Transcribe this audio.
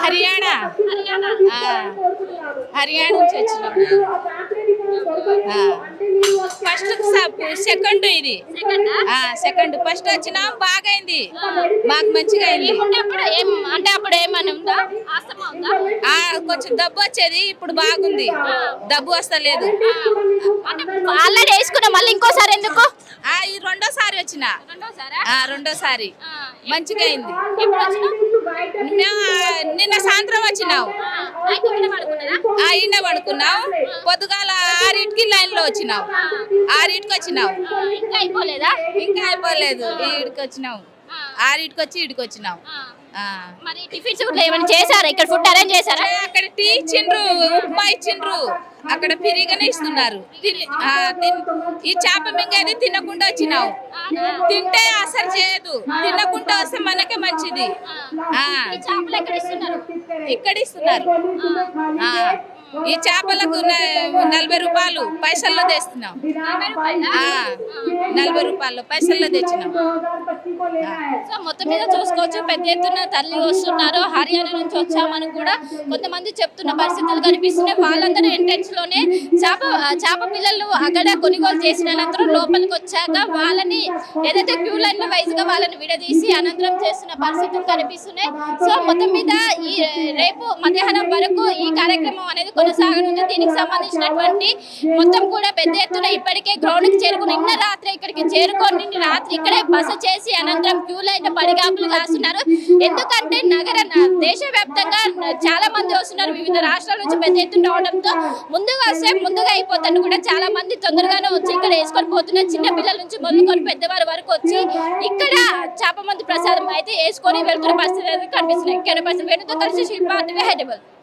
హర్యానా హర్యానా హర్యానా నుంచి వచ్చినాం. First second ఇది సెకండ్ ఫస్ట్ వచ్చినా బాగైంది, మాకు మంచిగా అయింది. అప్పుడు ఏమన్నా ఉందా, ఆస్తమా ఉందా? కొంచెం దబ్బు వచ్చేది, ఇప్పుడు బాగుంది, దబ్బు వస్తలేదు. అంటే ఆల్రెడీ వేసుకున్నా, మళ్ళీ ఇంకోసారి ఎందుకు? ఈ రెండోసారి వచ్చిన, రెండోసారి మంచిగా అయింది. మేము నిన్న సాయంత్రం వచ్చినాం, ఈయన పడుకున్నాం. పొద్దుగాల 6కి లైన్ లో వచ్చినాం, 6కి వచ్చినాం. ఇంకా అయిపోలేదా? ఇంకా అయిపోలేదు, ఈడికి వచ్చినాం, 6కి వచ్చి ఈడికి వచ్చినాం. మరి టిఫిన్స్ ఏమైనా చేశారా? ఇక్కడ ఫుడ్ అరేంజ్ చేశారా? అక్కడ టీ ఇచ్చిండ్రు, ఉప్మా ఇచ్చిండ్రు, అక్కడ ఫ్రీగానే ఇస్తున్నారు. ఈ చేప మింగేది తినకుండా వచ్చినావు, తింటే అసలు చేయదు, తినకుండా వస్తే మనకే మంచిది. ఇక్కడ ఇస్తున్నారు. ఈ చేపలకు 40 రూపాయలు పైసల్లో తెస్తున్నాం, 40 రూపాయలు పైసల్లో తెచ్చినాం. సో మొత్తం మీద చూసుకోవచ్చు, పెద్ద ఎత్తున తల్లి వస్తున్నారు. హర్యానా నుంచి వచ్చామని కూడా కొంతమంది చెప్తున్న పరిస్థితులు కనిపిస్తున్నాయి. వాళ్ళందరూ ఎంట్రెన్స్ లోనే చేప పిల్లలు అక్కడ కొనుగోలు చేసిన అనంతరం లోపలికి వచ్చాక వాళ్ళని ఏదైతే క్యూ లైన్ వైజ్ గా వాళ్ళని విడదీసి అనంతరం చేస్తున్న పరిస్థితులు కనిపిస్తున్నాయి. సో మొత్తం మీద ఈ రేపు మధ్యాహ్నం వరకు ఈ కార్యక్రమం అనేది కొనసాగనుంది. దీనికి సంబంధించినటువంటి మొత్తం కూడా పెద్ద ఎత్తున ఇప్పటికే గ్రౌండ్ కి చేరుకుని నిన్న రాత్రి ఇక్కడికి చేరుకొని రాత్రి ఇక్కడే బస చేసి అనంతరం క్యూ లైన్ పడిగాపులు కాస్తున్నారు. ఎందుకంటే దేశవ్యాప్తంగా చాలా మంది వస్తున్నారు, వివిధ రాష్ట్రాల నుంచి పెద్ద ఎత్తున రావడంతో ముందుగా వస్తే ముందుగా అయిపోతాను కూడా చాలా మంది తొందరగానే వచ్చి ఇక్కడ వేసుకొని పోతున్నారు. చిన్న పిల్లల నుంచి మొదలుకొని పెద్దవారి వరకు వచ్చి ఇక్కడ చేప మంది ప్రసాదం అయితే వేసుకొని వెళ్తున్న పరిస్థితి కనిపిస్తున్నాయి. వెనుతో కలిసి శిల్ప హైదరాబాద్.